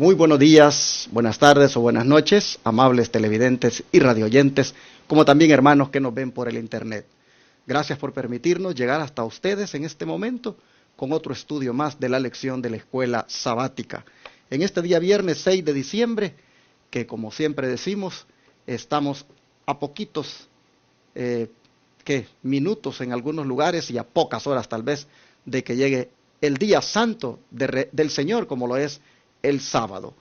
Muy buenos días, buenas tardes o buenas noches, amables televidentes y radioyentes, como también hermanos que nos ven por el internet. Gracias por permitirnos llegar hasta ustedes en este momento con otro estudio más de la lección de la escuela sabática. En este día viernes 6 de diciembre, que como siempre decimos, estamos a poquitos minutos en algunos lugares y a pocas horas tal vez de que llegue el día santo del Señor, como lo es el sábado.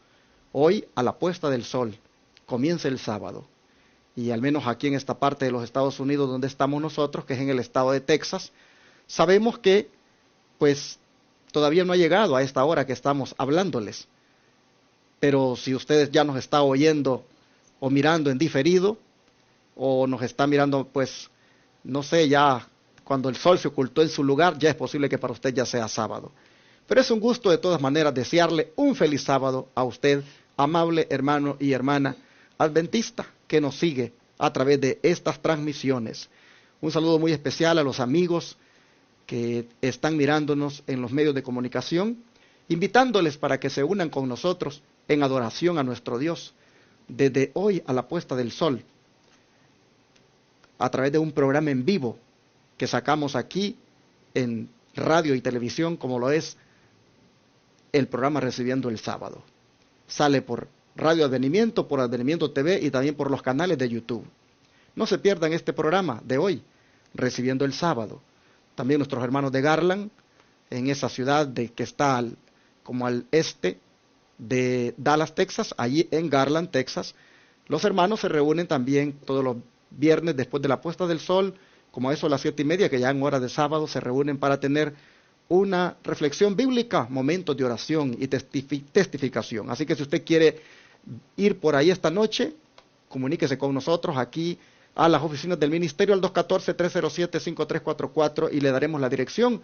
Hoy, a la puesta del sol, comienza el sábado. Y al menos aquí en esta parte de los Estados Unidos donde estamos nosotros, que es en el estado de Texas, sabemos que pues todavía no ha llegado a esta hora que estamos hablándoles. Pero si ustedes ya nos está oyendo o mirando en diferido, o nos está mirando pues, no sé, ya cuando el sol se ocultó en su lugar, ya es posible que para usted ya sea sábado. Pero es un gusto de todas maneras desearle un feliz sábado a usted, amable hermano y hermana adventista que nos sigue a través de estas transmisiones. Un saludo muy especial a los amigos que están mirándonos en los medios de comunicación, invitándoles para que se unan con nosotros en adoración a nuestro Dios, desde hoy a la puesta del sol, a través de un programa en vivo que sacamos aquí en radio y televisión, como lo es el programa Recibiendo el Sábado. Sale por Radio Advenimiento, por Advenimiento TV y también por los canales de YouTube. No se pierdan este programa de hoy, Recibiendo el Sábado. También nuestros hermanos de Garland, en esa ciudad que está como al este de Dallas, Texas, allí en Garland, Texas, los hermanos se reúnen también todos los viernes después de la puesta del sol, como a eso a las 7:30, que ya en hora de sábado se reúnen para tener una reflexión bíblica, momentos de oración y testificación. Así que si usted quiere ir por ahí esta noche, comuníquese con nosotros aquí a las oficinas del ministerio al 214-307-5344 y le daremos la dirección,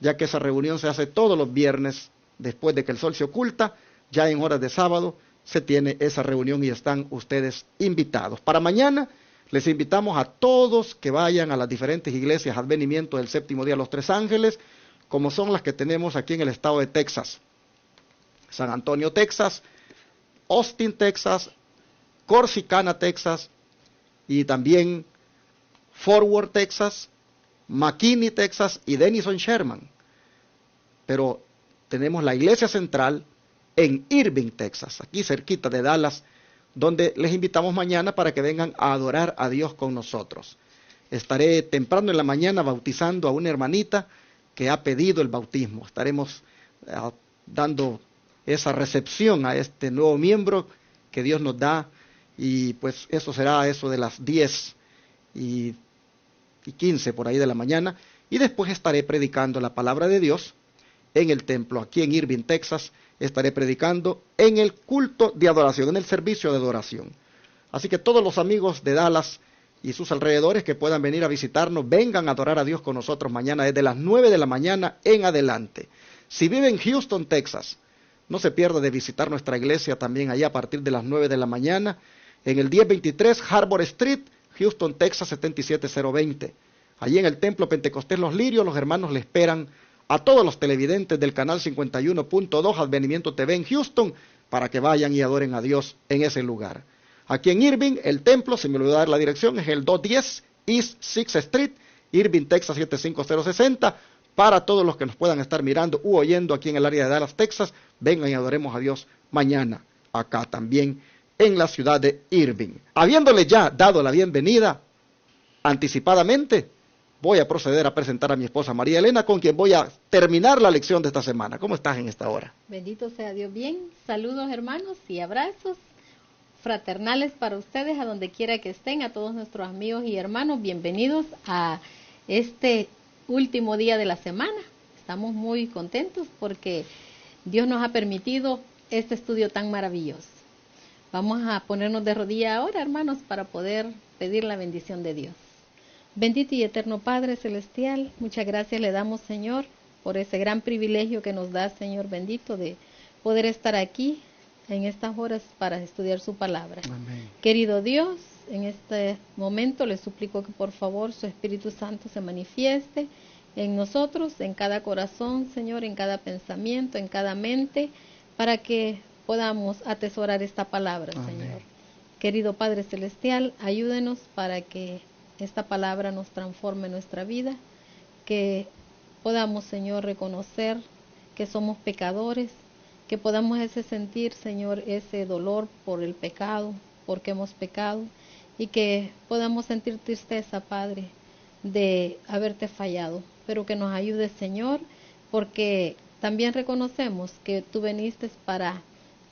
ya que esa reunión se hace todos los viernes después de que el sol se oculta. Ya en horas de sábado se tiene esa reunión y están ustedes invitados. Para mañana les invitamos a todos que vayan a las diferentes iglesias Advenimiento del Séptimo Día de los Tres Ángeles, como son las que tenemos aquí en el estado de Texas: San Antonio, Texas, Austin, Texas, Corsicana, Texas, y también Fort Worth, Texas, McKinney, Texas y Denison, Sherman. Pero tenemos la iglesia central en Irving, Texas, aquí cerquita de Dallas, donde les invitamos mañana para que vengan a adorar a Dios con nosotros. Estaré temprano en la mañana bautizando a una hermanita que ha pedido el bautismo. Estaremos dando esa recepción a este nuevo miembro que Dios nos da, y pues eso será eso de las 10:15 por ahí de la mañana, y después estaré predicando la palabra de Dios en el templo, aquí en Irving, Texas. Estaré predicando en el culto de adoración, en el servicio de adoración. Así que todos los amigos de Dallas y sus alrededores que puedan venir a visitarnos, vengan a adorar a Dios con nosotros mañana desde las 9 de la mañana en adelante. Si vive en Houston, Texas, no se pierda de visitar nuestra iglesia también allá a partir de las 9 de la mañana en el 1023 Harbor Street, Houston, Texas 77020. Allí en el Templo Pentecostés Los Lirios, los hermanos le esperan a todos los televidentes del canal 51.2 Advenimiento TV en Houston para que vayan y adoren a Dios en ese lugar. Aquí en Irving, el templo, si me olvidó dar la dirección, es el 210 East 6th Street, Irving, Texas 75060. Para todos los que nos puedan estar mirando u oyendo aquí en el área de Dallas, Texas, vengan y adoremos a Dios mañana, acá también en la ciudad de Irving. Habiéndole ya dado la bienvenida anticipadamente, voy a proceder a presentar a mi esposa María Elena, con quien voy a terminar la lección de esta semana. ¿Cómo estás en esta hora? Bendito sea Dios. Bien, saludos hermanos y abrazos fraternales para ustedes a donde quiera que estén, a todos nuestros amigos y hermanos. Bienvenidos a este último día de la semana. Estamos muy contentos porque Dios nos ha permitido este estudio tan maravilloso. Vamos a ponernos de rodillas ahora, hermanos, para poder pedir la bendición de Dios. Bendito y eterno Padre Celestial, muchas gracias le damos, Señor, por ese gran privilegio que nos da, Señor bendito, de poder estar aquí en estas horas para estudiar su palabra. Amén. Querido Dios, en este momento le suplico que por favor su Espíritu Santo se manifieste en nosotros, en cada corazón, Señor, en cada pensamiento, en cada mente, para que podamos atesorar esta palabra, Amén. Señor. Querido Padre Celestial, ayúdenos para que esta palabra nos transforme nuestra vida, que podamos, Señor, reconocer que somos pecadores, que podamos sentir, Señor, ese dolor por el pecado, porque hemos pecado, y que podamos sentir tristeza, Padre, de haberte fallado, pero que nos ayudes, Señor, porque también reconocemos que tú viniste para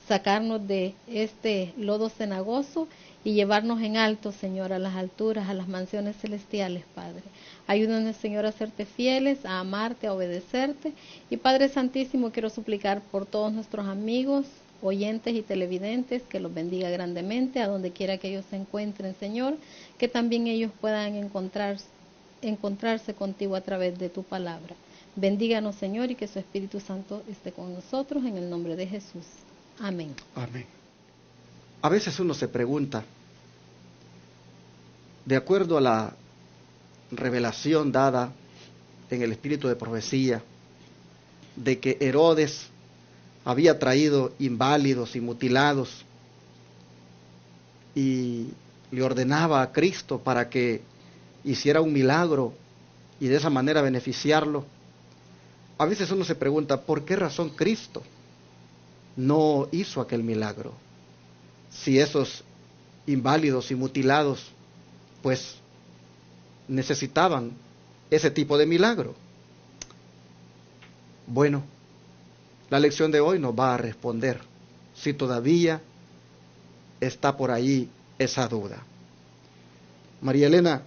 sacarnos de este lodo cenagoso y llevarnos en alto, Señor, a las alturas, a las mansiones celestiales, Padre. Ayúdanos, Señor, a serte fieles, a amarte, a obedecerte. Y Padre Santísimo, quiero suplicar por todos nuestros amigos, oyentes y televidentes, que los bendiga grandemente, a donde quiera que ellos se encuentren, Señor, que también ellos puedan encontrarse contigo a través de tu palabra. Bendíganos, Señor, y que su Espíritu Santo esté con nosotros, en el nombre de Jesús. Amén. Amén. A veces uno se pregunta, de acuerdo a la revelación dada en el espíritu de profecía, de que Herodes había traído inválidos y mutilados y le ordenaba a Cristo para que hiciera un milagro y de esa manera beneficiarlo. A veces uno se pregunta, ¿por qué razón Cristo no hizo aquel milagro? Si esos inválidos y mutilados pues necesitaban ese tipo de milagro. Bueno, la lección de hoy nos va a responder si todavía está por ahí esa duda. María Elena,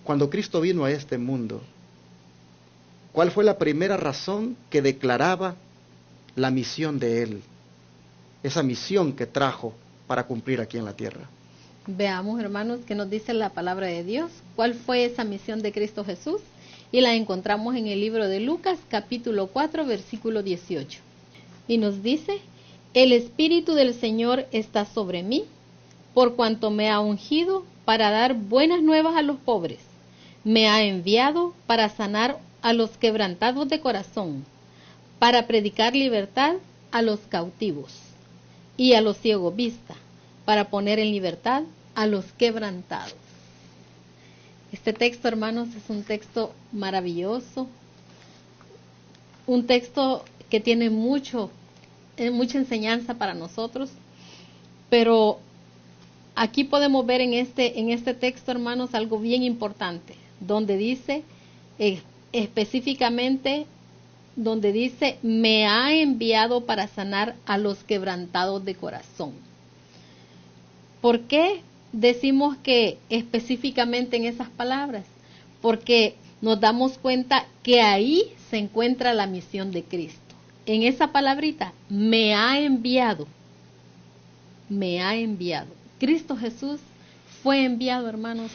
cuando Cristo vino a este mundo, ¿cuál fue la primera razón que declaraba la misión de Él? Esa misión que trajo para cumplir aquí en la tierra. Veamos, hermanos, qué nos dice la palabra de Dios. ¿Cuál fue esa misión de Cristo Jesús? Y la encontramos en el libro de Lucas, capítulo 4, versículo 18. Y nos dice: el Espíritu del Señor está sobre mí, por cuanto me ha ungido para dar buenas nuevas a los pobres. Me ha enviado para sanar a los quebrantados de corazón, para predicar libertad a los cautivos y a los ciegos vista, para poner en libertad a los quebrantados. Este texto, hermanos, es un texto maravilloso, un texto que tiene mucha enseñanza para nosotros, pero aquí podemos ver en este texto, hermanos, algo bien importante, donde dice específicamente, donde dice, me ha enviado para sanar a los quebrantados de corazón. ¿Por qué decimos que específicamente en esas palabras? Porque nos damos cuenta que ahí se encuentra la misión de Cristo. En esa palabrita, me ha enviado. Me ha enviado. Cristo Jesús fue enviado, hermanos,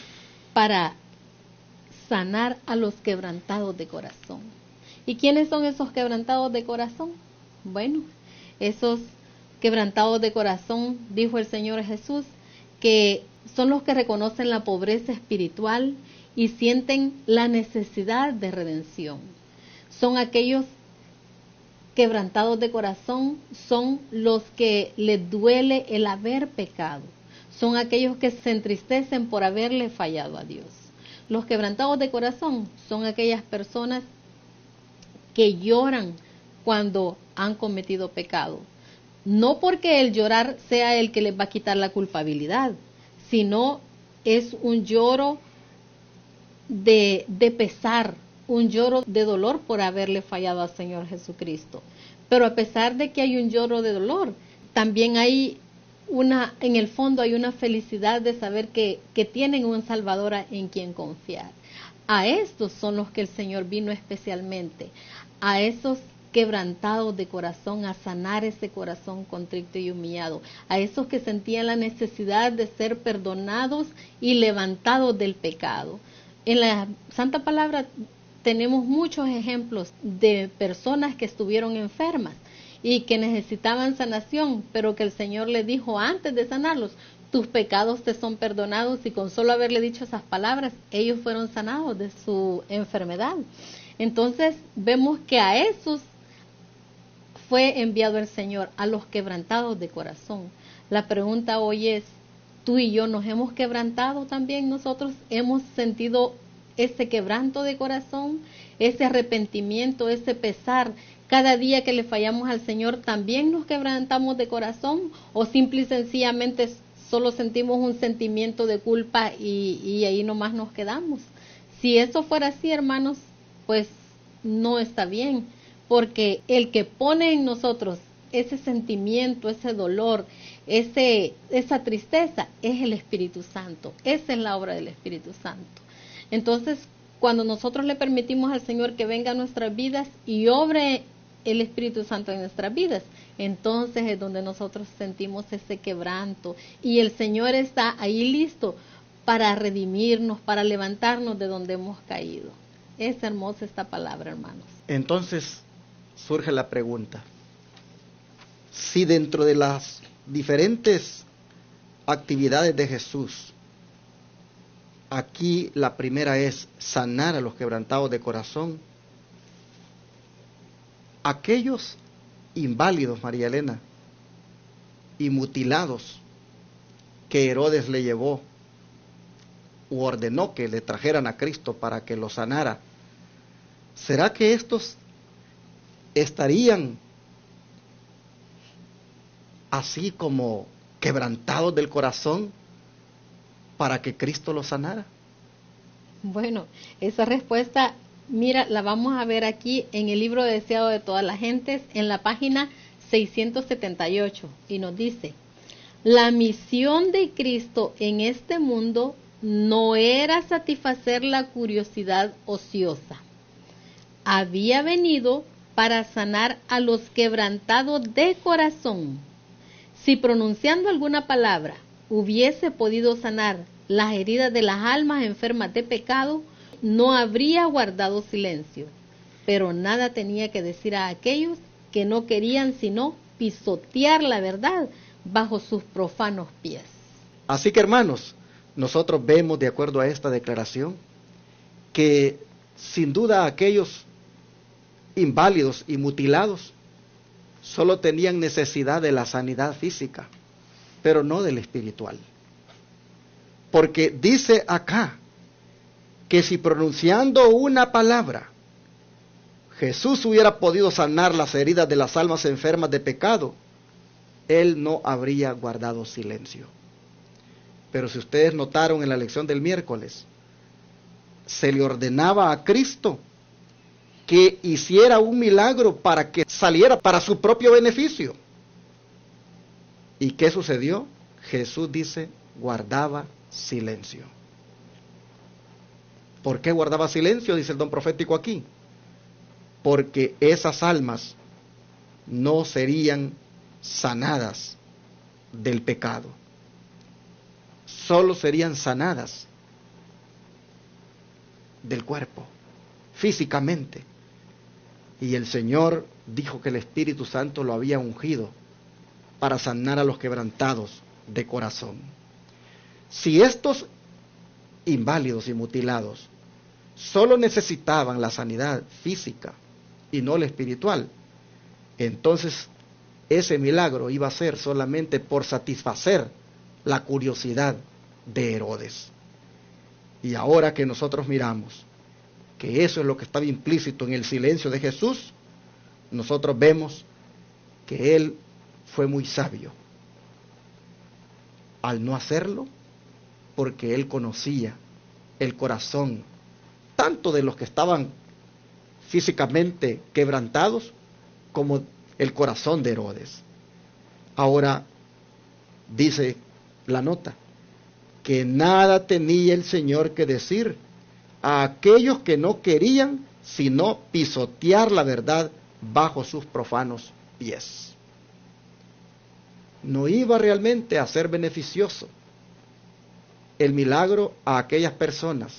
para sanar a los quebrantados de corazón. ¿Y quiénes son esos quebrantados de corazón? Bueno, esos quebrantados de corazón, dijo el Señor Jesús, que son los que reconocen la pobreza espiritual y sienten la necesidad de redención. Son aquellos quebrantados de corazón, son los que les duele el haber pecado. Son aquellos que se entristecen por haberle fallado a Dios. Los quebrantados de corazón son aquellas personas que lloran cuando han cometido pecado. No porque el llorar sea el que les va a quitar la culpabilidad, sino es un lloro de pesar, un lloro de dolor por haberle fallado al Señor Jesucristo. Pero a pesar de que hay un lloro de dolor, también hay en el fondo hay una felicidad de saber que tienen un Salvador en quien confiar. A estos son los que el Señor vino especialmente, a esos quebrantados de corazón, a sanar ese corazón contrito y humillado, a esos que sentían la necesidad de ser perdonados y levantados del pecado. En la Santa Palabra tenemos muchos ejemplos de personas que estuvieron enfermas y que necesitaban sanación, pero que el Señor les dijo antes de sanarlos: tus pecados te son perdonados, y con solo haberle dicho esas palabras, ellos fueron sanados de su enfermedad. Entonces vemos que a esos fue enviado el Señor? A los quebrantados de corazón. La pregunta hoy es, ¿tú y yo nos hemos quebrantado también nosotros? ¿Hemos sentido ese quebranto de corazón, ese arrepentimiento, ese pesar? Cada día que le fallamos al Señor, ¿también nos quebrantamos de corazón? ¿O simple y sencillamente solo sentimos un sentimiento de culpa y ahí nomás nos quedamos? Si eso fuera así, hermanos, pues no está bien, porque el que pone en nosotros ese sentimiento, ese dolor, esa tristeza, es el Espíritu Santo. Esa es la obra del Espíritu Santo. Entonces, cuando nosotros le permitimos al Señor que venga a nuestras vidas y obre el Espíritu Santo en nuestras vidas, entonces es donde nosotros sentimos ese quebranto y el Señor está ahí listo para redimirnos, para levantarnos de donde hemos caído. Es hermosa esta palabra, hermanos. Entonces surge la pregunta, si dentro de las diferentes actividades de Jesús, aquí la primera es sanar a los quebrantados de corazón, aquellos inválidos, María Elena, y mutilados que Herodes le llevó u ordenó que le trajeran a Cristo para que los sanara, ¿será que estos estarían así como quebrantados del corazón para que Cristo los sanara? Bueno, esa respuesta, mira, la vamos a ver aquí en el libro Deseado de todas las gentes, en la página 678, y nos dice: la misión de Cristo en este mundo no era satisfacer la curiosidad ociosa. Había venido para sanar a los quebrantados de corazón. Si pronunciando alguna palabra hubiese podido sanar las heridas de las almas enfermas de pecado, no habría guardado silencio, pero nada tenía que decir a aquellos que no querían sino pisotear la verdad bajo sus profanos pies. Así que, hermanos, nosotros vemos, de acuerdo a esta declaración, que sin duda aquellos inválidos y mutilados solo tenían necesidad de la sanidad física, pero no del espiritual. Porque dice acá que si pronunciando una palabra Jesús hubiera podido sanar las heridas de las almas enfermas de pecado, Él no habría guardado silencio. Pero si ustedes notaron en la lección del miércoles, se le ordenaba a Cristo que hiciera un milagro para que saliera para su propio beneficio. ¿Y qué sucedió? Jesús dice, guardaba silencio. ¿Por qué guardaba silencio? Dice el don profético aquí. Porque esas almas no serían sanadas del pecado. Solo serían sanadas del cuerpo, físicamente. Y el Señor dijo que el Espíritu Santo lo había ungido para sanar a los quebrantados de corazón. Si estos inválidos y mutilados solo necesitaban la sanidad física y no la espiritual, entonces ese milagro iba a ser solamente por satisfacer la curiosidad de Herodes. Y ahora que nosotros miramos que eso es lo que estaba implícito en el silencio de Jesús, nosotros vemos que Él fue muy sabio al no hacerlo, porque Él conocía el corazón tanto de los que estaban físicamente quebrantados como el corazón de Herodes. Ahora dice la nota que nada tenía el Señor que decir a aquellos que no querían sino pisotear la verdad bajo sus profanos pies. No iba realmente a ser beneficioso el milagro a aquellas personas.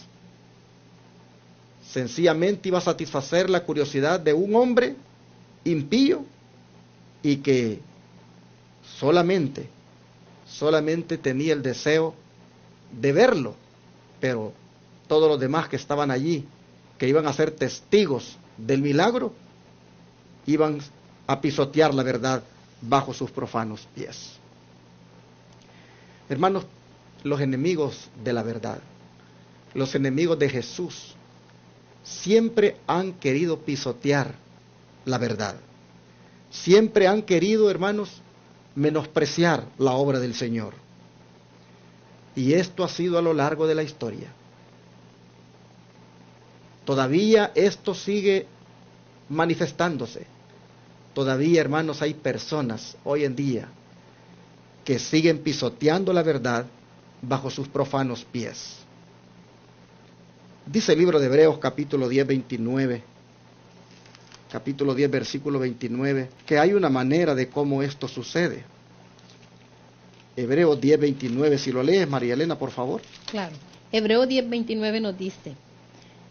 Sencillamente iba a satisfacer la curiosidad de un hombre impío y que solamente tenía el deseo de verlo, pero todos los demás que estaban allí, que iban a ser testigos del milagro, iban a pisotear la verdad bajo sus profanos pies. Hermanos, los enemigos de la verdad, los enemigos de Jesús, siempre han querido pisotear la verdad. Siempre han querido, hermanos, menospreciar la obra del Señor. Y esto ha sido a lo largo de la historia. Todavía esto sigue manifestándose. Todavía, hermanos, hay personas hoy en día que siguen pisoteando la verdad bajo sus profanos pies. Dice el libro de Hebreos capítulo 10, 29, capítulo 10, versículo 29, que hay una manera de cómo esto sucede. Hebreos 10, 29, si lo lees, María Elena, por favor. Claro. Hebreos 10, 29 nos dice: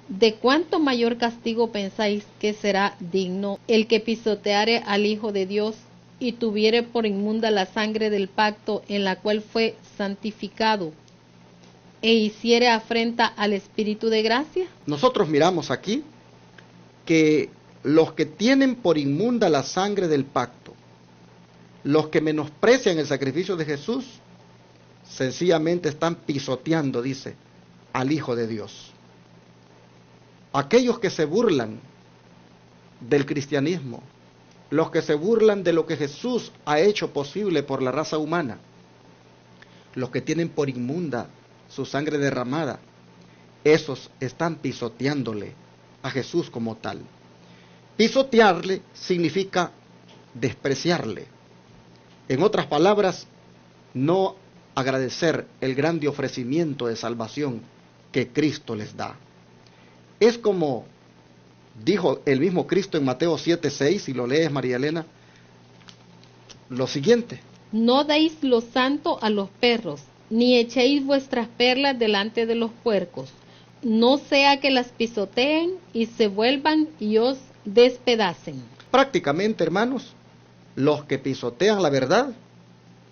¿de cuánto mayor castigo pensáis que será digno el que pisoteare al Hijo de Dios y tuviere por inmunda la sangre del pacto en la cual fue santificado e hiciere afrenta al Espíritu de gracia? Nosotros miramos aquí que los que tienen por inmunda la sangre del pacto, los que menosprecian el sacrificio de Jesús, sencillamente están pisoteando, dice, al Hijo de Dios. Aquellos que se burlan del cristianismo, los que se burlan de lo que Jesús ha hecho posible por la raza humana, los que tienen por inmunda su sangre derramada, esos están pisoteándole a Jesús como tal. Pisotearle significa despreciarle. En otras palabras, no agradecer el grande ofrecimiento de salvación que Cristo les da. Es como dijo el mismo Cristo en Mateo 7:6, si lo lees, María Elena, lo siguiente: no deis lo santo a los perros, ni echéis vuestras perlas delante de los puercos, no sea que las pisoteen y se vuelvan y os despedacen. Prácticamente, hermanos, los que pisotean la verdad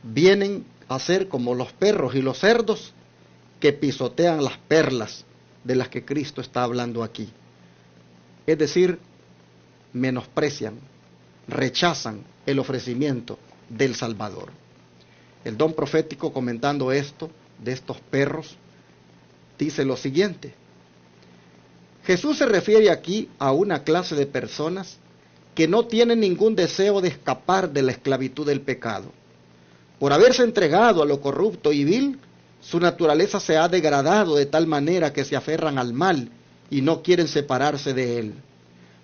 vienen a ser como los perros y los cerdos que pisotean las perlas de las que Cristo está hablando aquí. Es decir, menosprecian, rechazan el ofrecimiento del Salvador. El don profético, comentando esto de estos perros, dice lo siguiente: Jesús se refiere aquí a una clase de personas que no tienen ningún deseo de escapar de la esclavitud del pecado. Por haberse entregado a lo corrupto y vil, su naturaleza se ha degradado de tal manera que se aferran al mal y no quieren separarse de él.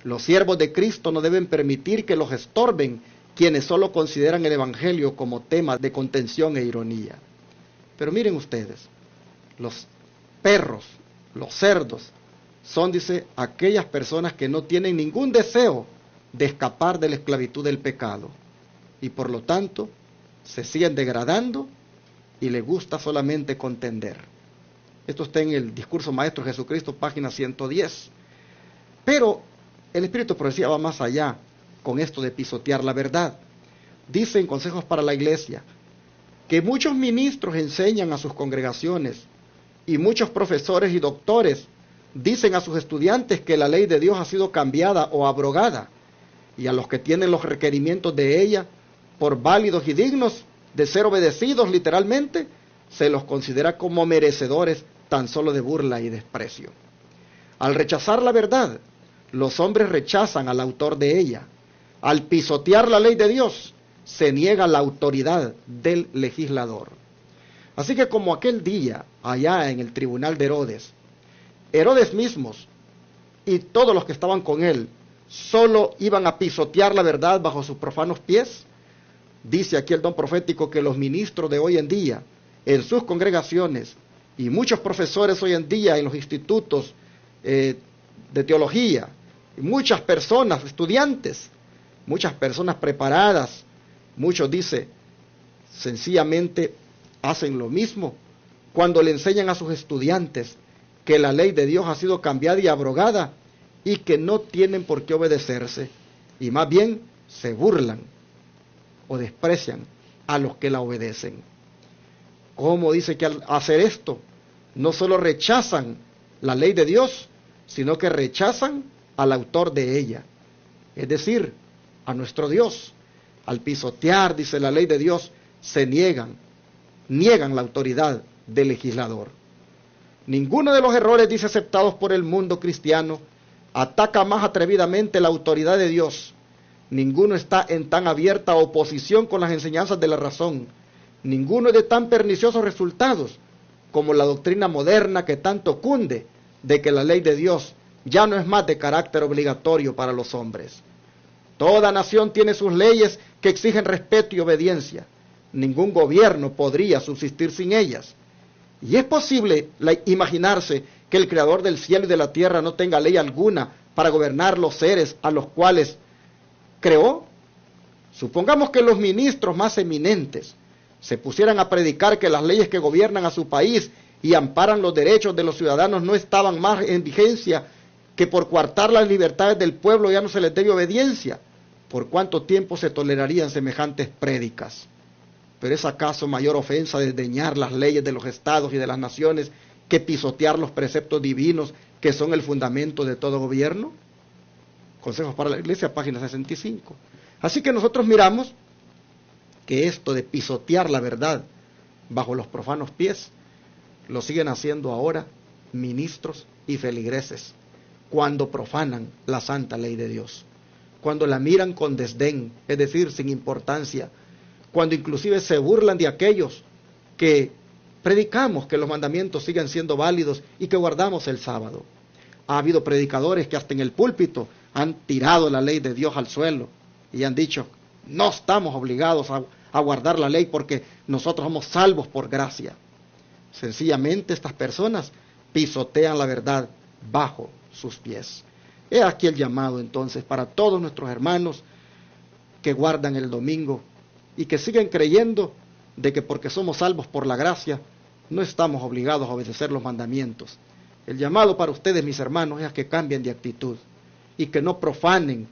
Los siervos de Cristo no deben permitir que los estorben quienes solo consideran el Evangelio como tema de contención e ironía. Pero miren ustedes, los perros, los cerdos, son, dice, aquellas personas que no tienen ningún deseo de escapar de la esclavitud del pecado y por lo tanto se siguen degradando y les gusta solamente contender. Esto está en el Discurso Maestro de Jesucristo, página 110. Pero el Espíritu de Profecía va más allá con esto de pisotear la verdad. Dice en Consejos para la Iglesia que muchos ministros enseñan a sus congregaciones y muchos profesores y doctores dicen a sus estudiantes que la ley de Dios ha sido cambiada o abrogada, y a los que tienen los requerimientos de ella por válidos y dignos de ser obedecidos literalmente, se los considera como merecedores tan solo de burla y desprecio. Al rechazar la verdad, los hombres rechazan al autor de ella. Al pisotear la ley de Dios, se niega la autoridad del legislador. Así que como aquel día, allá en el tribunal de Herodes, Herodes mismos y todos los que estaban con él, solo iban a pisotear la verdad bajo sus profanos pies, dice aquí el don profético que los ministros de hoy en día, en sus congregaciones, y muchos profesores hoy en día en los institutos de teología, y muchas personas, estudiantes, muchas personas preparadas, muchos, dice, sencillamente hacen lo mismo cuando le enseñan a sus estudiantes que la ley de Dios ha sido cambiada y abrogada y que no tienen por qué obedecerse, y más bien se burlan o desprecian a los que la obedecen. ¿Cómo dice que al hacer esto no solo rechazan la ley de Dios, sino que rechazan al autor de ella? Es decir, a nuestro Dios. Al pisotear, dice la ley de Dios, se niegan la autoridad del legislador. Ninguno de los errores, dice, aceptados por el mundo cristiano, ataca más atrevidamente la autoridad de Dios. Ninguno está en tan abierta oposición con las enseñanzas de la razón. Ninguno es de tan perniciosos resultados como la doctrina moderna que tanto cunde de que la ley de Dios ya no es más de carácter obligatorio para los hombres. Toda nación tiene sus leyes que exigen respeto y obediencia. Ningún gobierno podría subsistir sin ellas. Y es posible imaginarse que el Creador del cielo y de la tierra no tenga ley alguna para gobernar los seres a los cuales creó. Supongamos que los ministros más eminentes se pusieran a predicar que las leyes que gobiernan a su país y amparan los derechos de los ciudadanos no estaban más en vigencia, que por coartar las libertades del pueblo ya no se les debe obediencia. ¿Por cuánto tiempo se tolerarían semejantes prédicas? ¿Pero es acaso mayor ofensa desdeñar las leyes de los estados y de las naciones que pisotear los preceptos divinos que son el fundamento de todo gobierno? Consejos para la Iglesia, página 65. Así que nosotros miramos que esto de pisotear la verdad bajo los profanos pies lo siguen haciendo ahora ministros y feligreses cuando profanan la santa ley de Dios, cuando la miran con desdén, es decir, sin importancia, cuando inclusive se burlan de aquellos que predicamos que los mandamientos siguen siendo válidos y que guardamos el sábado. Ha habido predicadores que hasta en el púlpito han tirado la ley de Dios al suelo y han dicho, no estamos obligados a guardar la ley porque nosotros somos salvos por gracia. Sencillamente estas personas pisotean la verdad bajo sus pies. He aquí el llamado entonces para todos nuestros hermanos que guardan el domingo y que siguen creyendo de que porque somos salvos por la gracia no estamos obligados a obedecer los mandamientos. El llamado para ustedes, mis hermanos, es a que cambien de actitud y que no profanen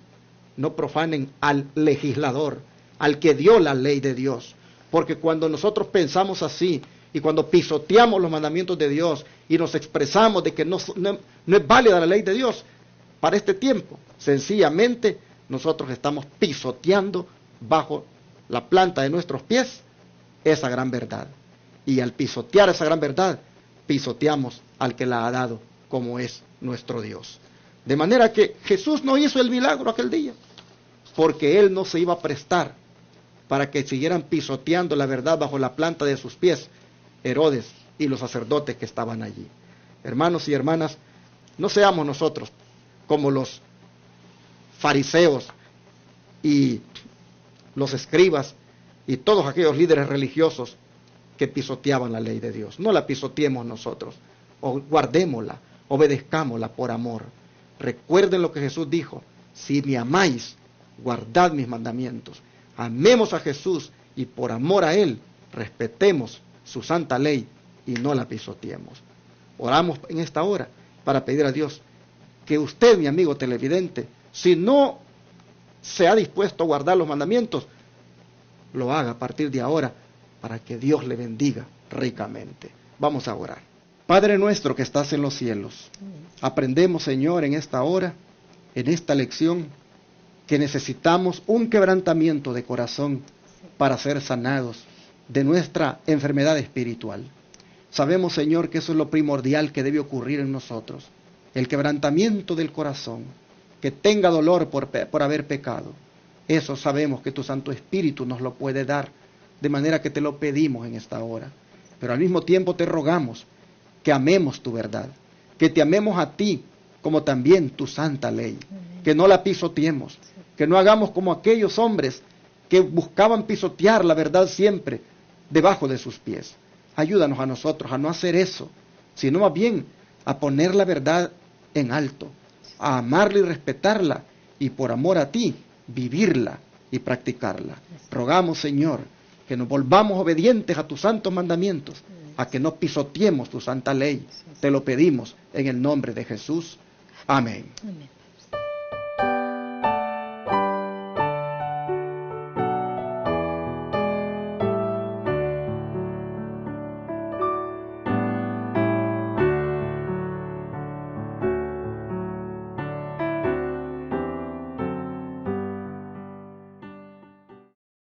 al legislador, al que dio la ley de Dios. Porque cuando nosotros pensamos así y cuando pisoteamos los mandamientos de Dios y nos expresamos de que no es válida la ley de Dios para este tiempo, sencillamente nosotros estamos pisoteando bajo la planta de nuestros pies esa gran verdad. Y al pisotear esa gran verdad, pisoteamos al que la ha dado, como es nuestro Dios. De manera que Jesús no hizo el milagro aquel día, porque Él no se iba a prestar para que siguieran pisoteando la verdad bajo la planta de sus pies Herodes y los sacerdotes que estaban allí. Hermanos y hermanas, no seamos nosotros como los fariseos y los escribas y todos aquellos líderes religiosos que pisoteaban la ley de Dios. No la pisoteemos nosotros, o guardémosla, obedezcámosla por amor. Recuerden lo que Jesús dijo, si me amáis, guardad mis mandamientos. Amemos a Jesús y por amor a Él, respetemos su santa ley y no la pisoteemos. Oramos en esta hora para pedir a Dios que usted, mi amigo televidente, si no se ha dispuesto a guardar los mandamientos, lo haga a partir de ahora para que Dios le bendiga ricamente. Vamos a orar. Padre nuestro que estás en los cielos, aprendemos, Señor, en esta hora, en esta lección, que necesitamos un quebrantamiento de corazón para ser sanados de nuestra enfermedad espiritual. Sabemos, Señor, que eso es lo primordial que debe ocurrir en nosotros, el quebrantamiento del corazón, que tenga dolor por haber pecado. Eso sabemos que tu Santo Espíritu nos lo puede dar, de manera que te lo pedimos en esta hora. Pero al mismo tiempo te rogamos que amemos tu verdad, que te amemos a ti como también tu santa ley, que no la pisoteemos, que no hagamos como aquellos hombres que buscaban pisotear la verdad siempre debajo de sus pies. Ayúdanos a nosotros a no hacer eso, sino más bien a poner la verdad en alto, a amarla y respetarla, y por amor a ti, vivirla y practicarla. Rogamos, Señor, que nos volvamos obedientes a tus santos mandamientos, a que no pisoteemos tu santa ley. Te lo pedimos en el nombre de Jesús. Amén. Amén.